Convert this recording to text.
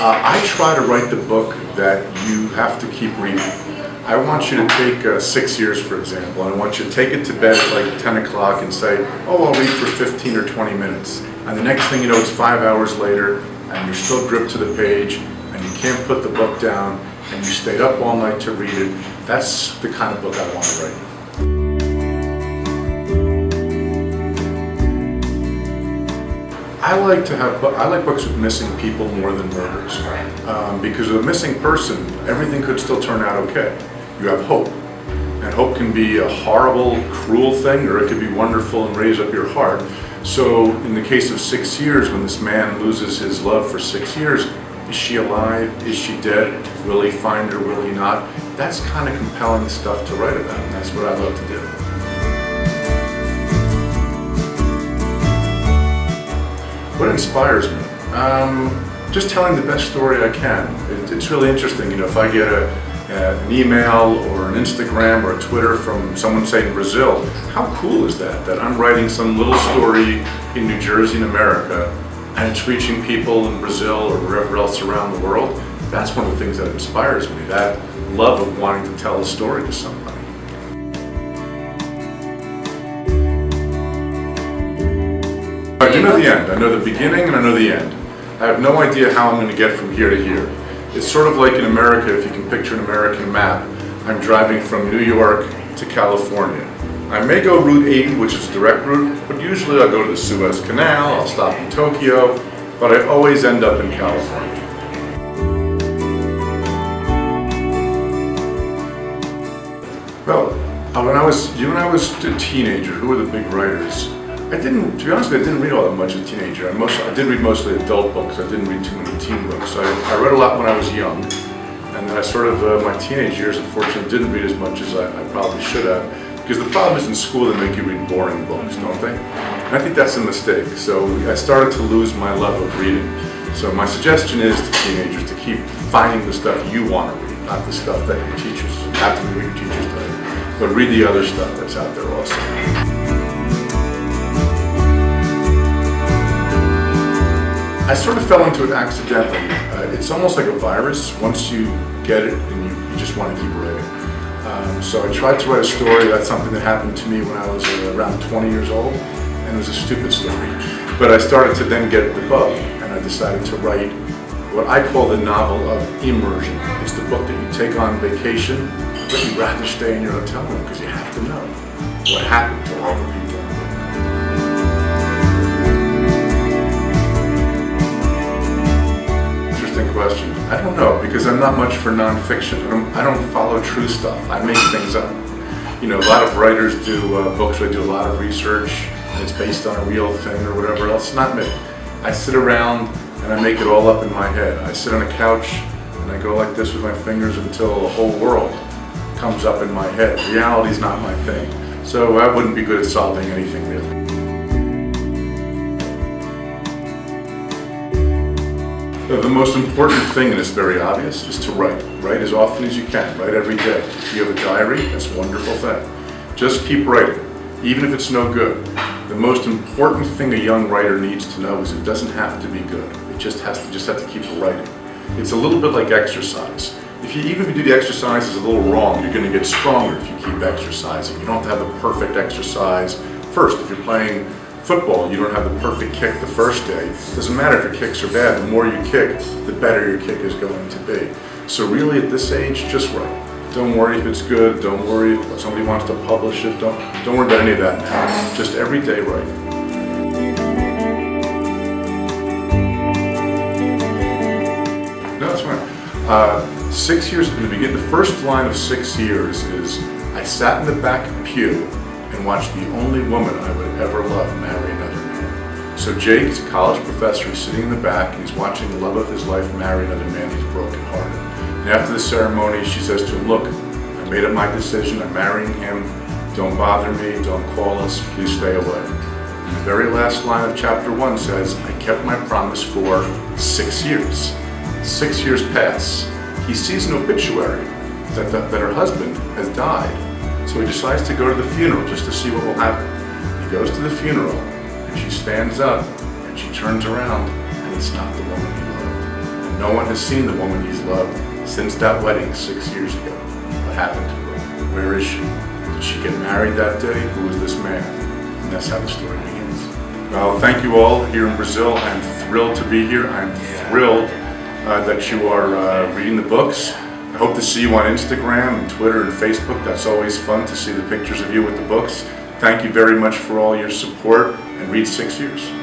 I try to write the book that you have to keep reading. I want you to take 6 years, for example, and I want you to take it to bed at like 10 o'clock and say, oh, I'll read for 15 or 20 minutes. And the next thing you know, it's 5 hours later, and you're still gripped to the page, and you can't put the book down, and you stayed up all night to read it. That's the kind of book I want to write. I like books with missing people more than murders, because with a missing person, everything could still turn out okay. You have hope, and hope can be a horrible, cruel thing, or it could be wonderful and raise up your heart. So in the case of 6 years, when this man loses his love for 6 years, is she alive? Is she dead? Will he find her? Will he not? That's kind of compelling stuff to write about, and that's what I love to do. What inspires me? Just telling the best story I can. It's really interesting, if I get an email or an Instagram or a Twitter from someone, say, in Brazil, how cool is that I'm writing some little story in New Jersey in America and it's reaching people in Brazil or wherever else around the world? That's one of the things that inspires me, that love of wanting to tell a story to somebody. I do know the end. I know the beginning and I know the end. I have no idea how I'm going to get from here to here. It's sort of like in America, if you can picture an American map. I'm driving from New York to California. I may go Route 80, which is a direct route, but usually I'll go to the Suez Canal, I'll stop in Tokyo, but I always end up in California. Well, when I was a teenager, who were the big writers? To be honest with you, I didn't read all that much as a teenager. I did read mostly adult books. I didn't read too many teen books. I read a lot when I was young, and then I my teenage years, unfortunately, didn't read as much as I probably should have, because the problem is in school they make you read boring books, don't they? And I think that's a mistake. So I started to lose my love of reading. So my suggestion is to teenagers to keep finding the stuff you want to read, not the stuff that your teachers have to read your teachers tell you, but read the other stuff that's out there also. I sort of fell into it accidentally. It's almost like a virus. Once you get it, and you just want to keep writing. So I tried to write a story. That's something that happened to me when I was around 20 years old, and it was a stupid story. But I started to then get the bug, and I decided to write what I call the novel of immersion. It's the book that you take on vacation, but you'd rather stay in your hotel room because you have to know what happened to all the people. Question. I don't know, because I'm not much for nonfiction. I don't follow true stuff. I make things up. A lot of writers do books where they do a lot of research and it's based on a real thing or whatever else. It's not me. I sit around and I make it all up in my head. I sit on a couch and I go like this with my fingers until the whole world comes up in my head. Reality's not my thing. So I wouldn't be good at solving anything really. The most important thing, and it's very obvious, is to write. Write as often as you can. Write every day. If you have a diary, that's a wonderful thing. Just keep writing, even if it's no good. The most important thing a young writer needs to know is it doesn't have to be good. It just have to keep writing. It's a little bit like exercise. Even if you do the exercises a little wrong, you're going to get stronger if you keep exercising. You don't have to have the perfect exercise first. If you're playing football, you don't have the perfect kick the first day. It doesn't matter if your kicks are bad. The more you kick, the better your kick is going to be. So really at this age, just write. Don't worry if it's good. Don't worry if somebody wants to publish it. Don't worry about any of that now. Just every day write. No, that's fine. 6 years in the beginning, the first line of 6 years is, I sat in the back pew and watched the only woman I would ever love marry another man. So Jake is a college professor, he's sitting in the back, and he's watching the love of his life marry another man. He's brokenhearted. And after the ceremony, she says to him, look, I made up my decision, I'm marrying him, don't bother me, don't call us, please stay away. And the very last line of chapter 1 says, I kept my promise for 6 years. 6 years pass. He sees an obituary that her husband has died. So he decides to go to the funeral just to see what will happen. He goes to the funeral, and she stands up, and she turns around, and it's not the woman he loved. And and no one has seen the woman he's loved since that wedding 6 years ago. What happened to her? Where is she? Did she get married that day? Who is this man? And that's how the story begins. Well, thank you all here in Brazil. I'm thrilled to be here. I'm thrilled that you are reading the books. I hope to see you on Instagram and Twitter and Facebook. That's always fun to see the pictures of you with the books. Thank you very much for all your support, and read 6 years.